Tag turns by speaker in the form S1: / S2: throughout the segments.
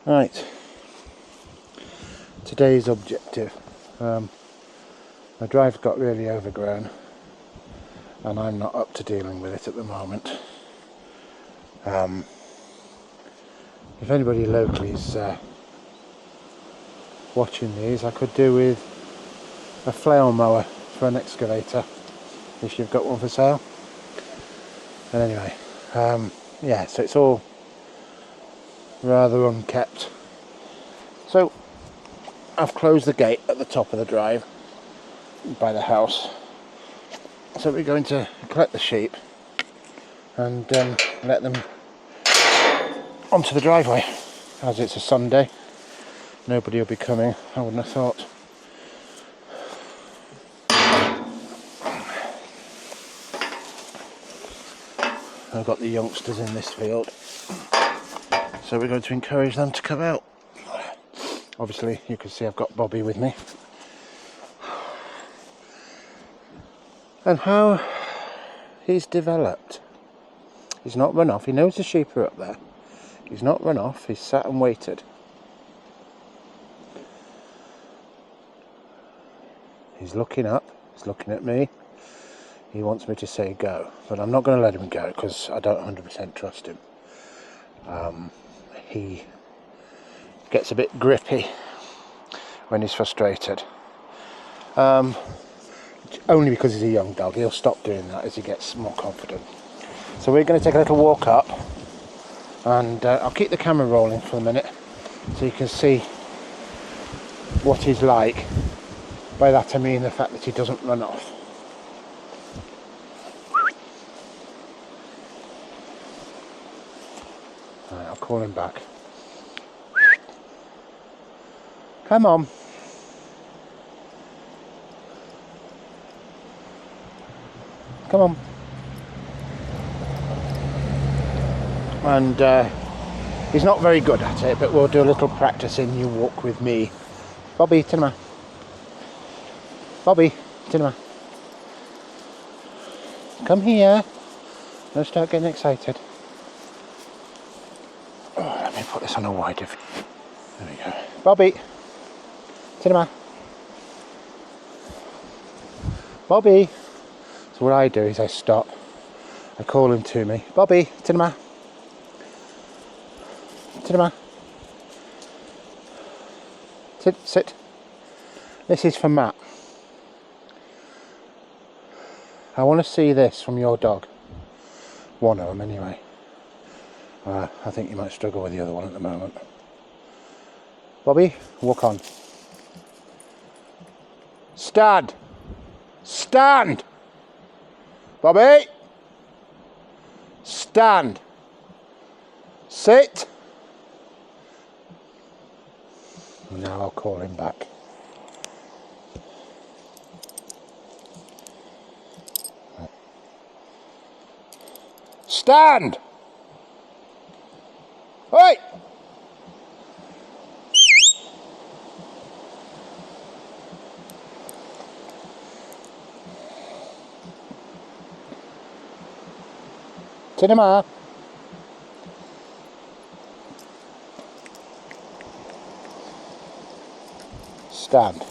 S1: Right, today's objective. My drive got really overgrown and I'm not up to dealing with it at the moment. If anybody locally is watching these, I could do with a flail mower for an excavator if you've got one for sale. But anyway, yeah, so it's all rather unkept. So I've closed the gate at the top of the drive by the house. So we're going to collect the sheep and let them onto the driveway. As it's a Sunday, nobody will be coming, I wouldn't have thought. I've got the youngsters in this field, so we're going to encourage them to come out. Obviously you can see I've got Bobby with me. And how he's developed. He's not run off, he knows the sheep are up there. He's not run off, he's sat and waited. He's looking up, he's looking at me. He wants me to say go, but I'm not going to let him go because I don't 100% trust him. He gets a bit grippy when he's frustrated. Only because he's a young dog. He'll stop doing that as he gets more confident. So we're going to take a little walk up, and I'll keep the camera rolling for a minute so you can see what he's like. By that I mean the fact that he doesn't run off. Right, I'll call him back. Come on. Come on. And he's not very good at it, but we'll do a little practicing. You walk with me. Bobby, Tinema. Bobby, Tinema. Come here. Don't start getting excited. Oh, let me put this on a wider view. There we go. Bobby, Tinema. Bobby. So what I do is I stop. I call him to me. Bobby, Tinema. Tinema. Sit. This is for Matt. I want to see this from your dog. One of them anyway. I think you might struggle with the other one at the moment. Bobby, walk on. Stand. Stand. Bobby. Stand. Sit. Now I'll call him back. Stand! Oi! Cinema! Stand.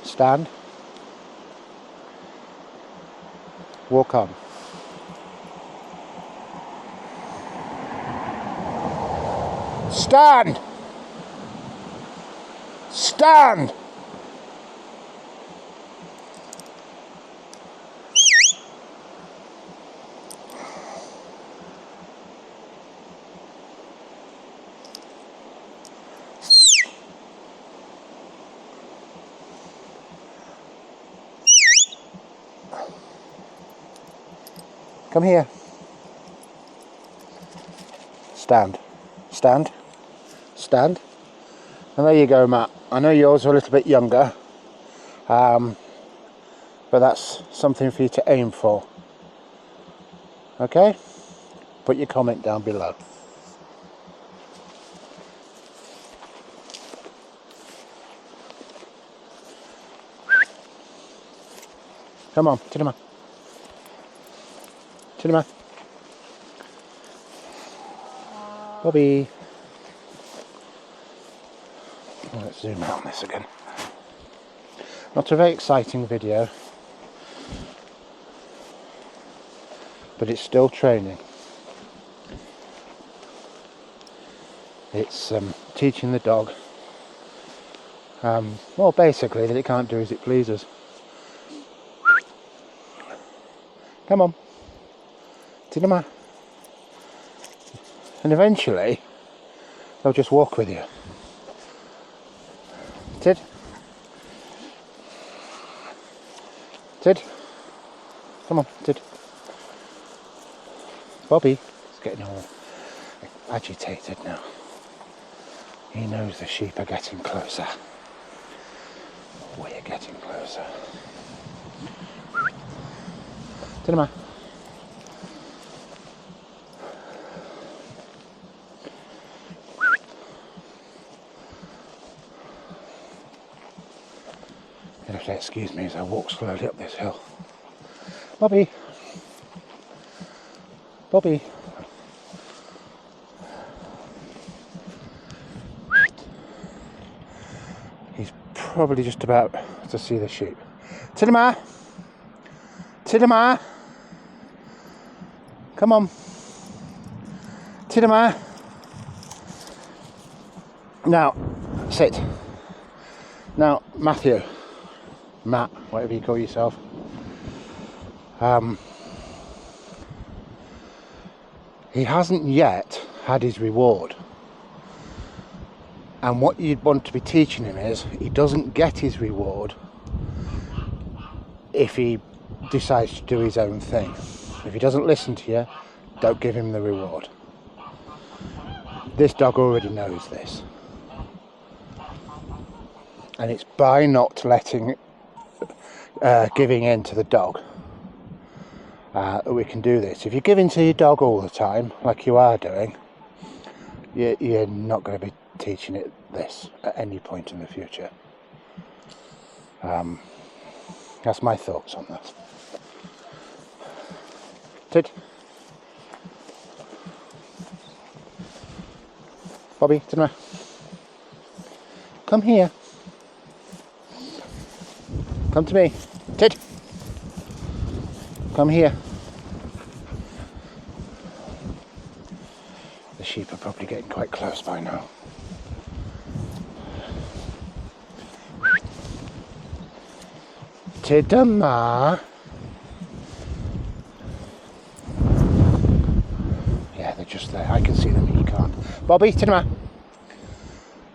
S1: Stand. Walk on. Stand! Stand! Come here. Stand. Stand. Stand. And there you go, Matt. I know yours are a little bit younger, but that's something for you to aim for. Okay? Put your comment down below. Come on, Tinema. Tinema. Bobby. Let's zoom out on this again. Not a very exciting video, but it's still training. It's teaching the dog, well, basically that it can't do as it pleases. Come on, Tinama. And eventually they'll just walk with you. Tid. Tid. Come on, Tid. Bobby is getting all agitated now. He knows the sheep are getting closer. We're getting closer. Tinama. You'll have to excuse me as I walk slowly up this hill. Bobby. Bobby. He's probably just about to see the sheep. Tinama. Tinama. Come on. Tinama. Now, sit. Now, Matthew. Matt, whatever you call yourself. He hasn't yet had his reward. And what you'd want to be teaching him is, he doesn't get his reward if he decides to do his own thing. If he doesn't listen to you, don't give him the reward. This dog already knows this. And it's by not letting giving in to the dog that we can do this. If you give in to your dog all the time, like you are doing, you're not going to be teaching it this at any point in the future. That's my thoughts on that. Tid. Bobby, Tinama. Come here. Come to me. Tid. Come here. The sheep are probably getting quite close by now. Tinama. Yeah, they're just there. I can see them, he can't. Bobby, Tinama.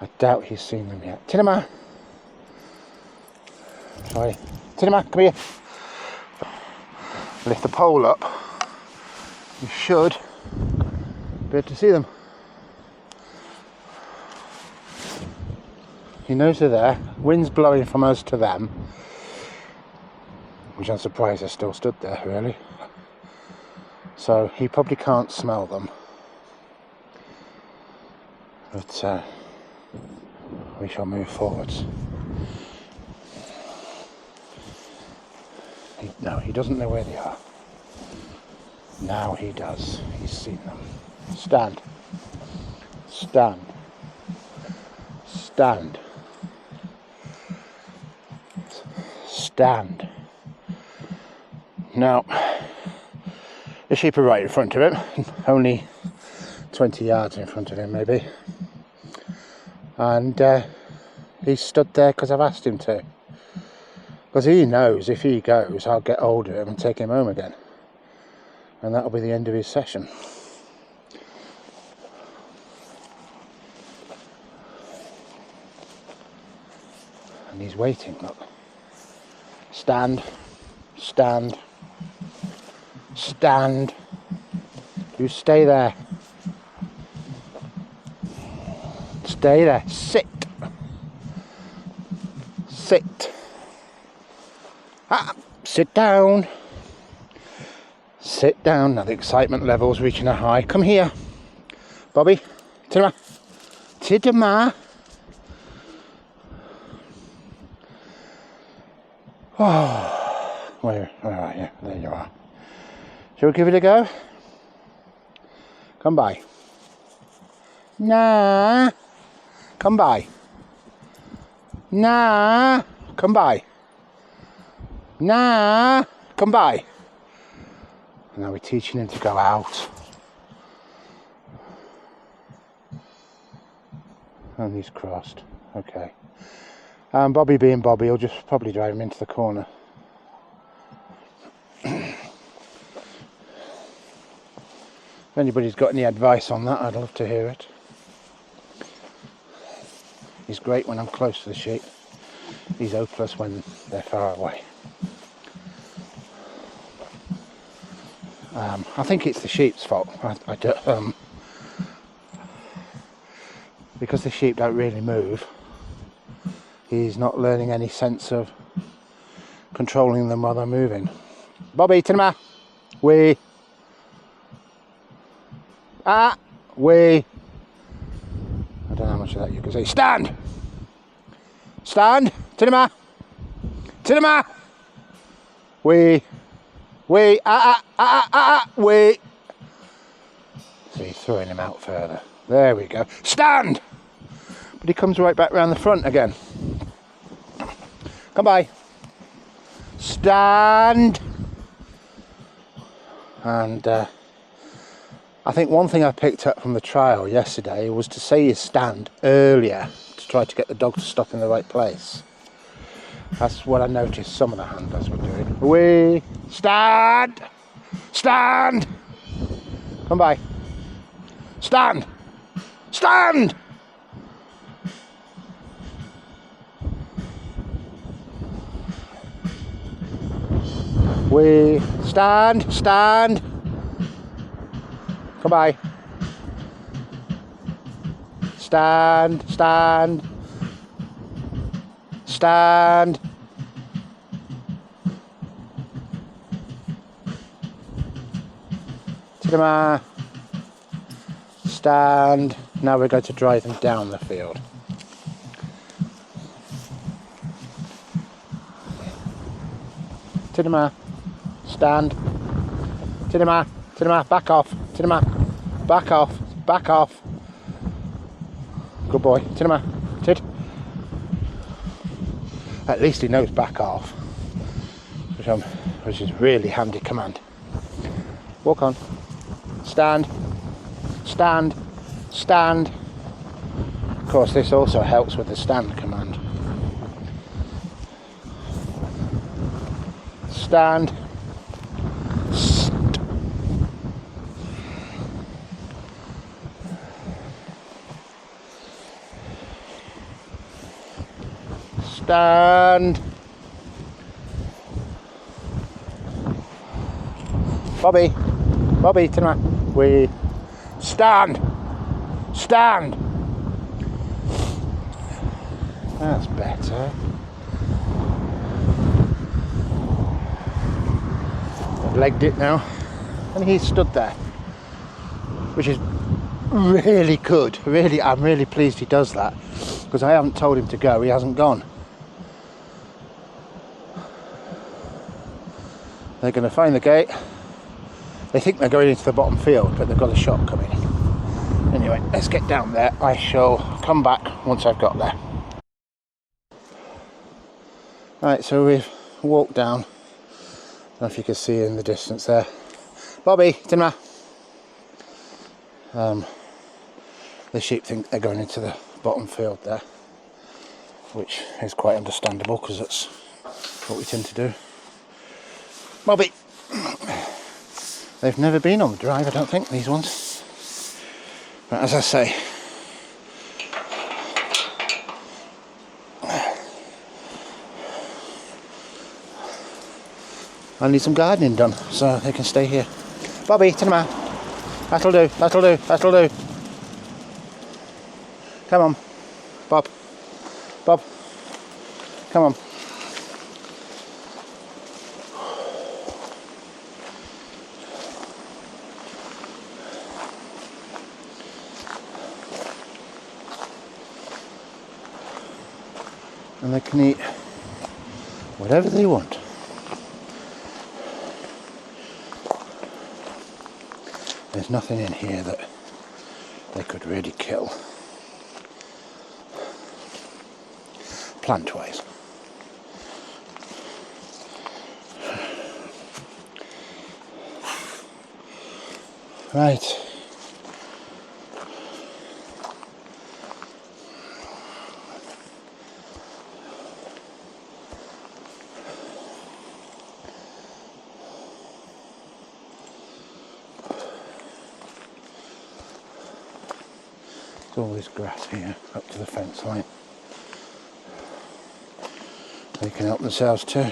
S1: I doubt he's seen them yet. Tinama. Sorry. Tinama, come here. Lift the pole up. You should be able to see them. He knows they're there. Wind's blowing from us to them, which I'm surprised they're still stood there, really. So he probably can't smell them. But we shall move forwards. No, he doesn't know where they are. Now he does. He's seen them. Stand. Stand. Stand. Stand. Now, the sheep are right in front of him, only 20 yards in front of him maybe. And he stood there because I've asked him to. Because he knows if he goes, I'll get hold of him and take him home again. And that'll be the end of his session. And he's waiting, look. Stand. Stand. Stand. You stay there. Stay there. Sit. Sit. Sit down. Sit down. Now the excitement level's reaching a high. Come here. Bobby. Tinama. Tinama. Oh. Where are you? There you are. Shall we give it a go? Come by. Nah. Come by. Nah. Come by. Nah. Come by. And now we're teaching him to go out. And he's crossed. Okay. Bobby being Bobby, he'll just probably drive him into the corner. If anybody's got any advice on that, I'd love to hear it. He's great when I'm close to the sheep. He's hopeless when they're far away. I think it's the sheep's fault. I don't, because the sheep don't really move, he's not learning any sense of controlling them while they're moving. Bobby, Tinema, wee. Wee. I don't know how much of that you can say. Stand! Stand! Tinema! Tinema! Wee. Wee. Wee. So he's throwing him out further. There we go. Stand! But he comes right back round the front again. Come by. Stand! And I think one thing I picked up from the trial yesterday was to say you stand earlier to try to get the dog to stop in the right place. That's what I noticed some of the handlers were doing. Away! Stand! Stand! Come by. Stand! Stand! We stand, stand. Come by. Stand, stand. Stand. Tinema. Stand. Now we're going to drive them down the field. Tinema. Stand. Tinema. Tinema. Back off. Tinema. Back off. Back off. Good boy. Tinema. Tid. At least he knows back off. Which is really handy command. Walk on. Stand. Stand. Stand. Of course, this also helps with the stand command. Stand. Stand. Bobby. Bobby, turn around. We stand. Stand. That's better. I've legged it now. And he stood there. Which is really good. Really, I'm really pleased he does that. Because I haven't told him to go, he hasn't gone. They're going to find the gate. They think they're going into the bottom field, but they've got a shot coming. Anyway, let's get down there. I shall come back once I've got there. Right, so we've walked down. I don't know if you can see in the distance there. Bobby, Timma. The sheep think they're going into the bottom field there, which is quite understandable because that's what we tend to do. Bobby! They've never been on the drive, I don't think, these ones. But as I say, I need some gardening done so they can stay here. Bobby, turn them out. That'll do, that'll do, that'll do. Come on, Bob. Bob, come on. And they can eat whatever they want. There's nothing in here that they could really kill plant-wise. Right. There's all this grass here up to the fence line. They can help themselves too.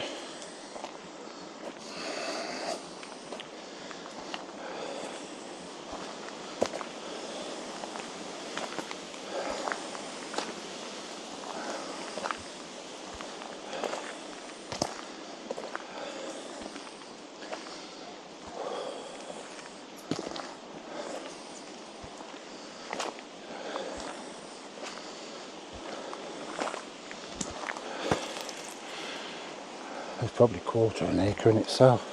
S1: There's probably a quarter of an acre in itself.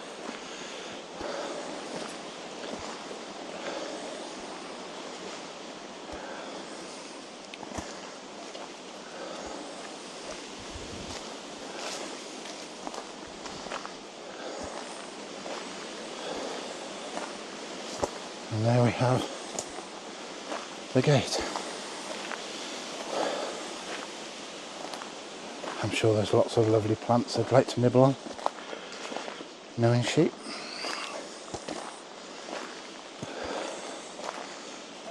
S1: And there we have the gate. I'm sure there's lots of lovely plants I'd like to nibble on, knowing sheep.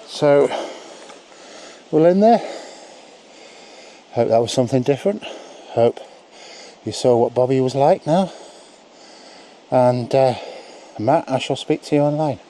S1: So we'll end there. Hope that was something different. Hope you saw what Bobby was like now. And Matt, I shall speak to you online.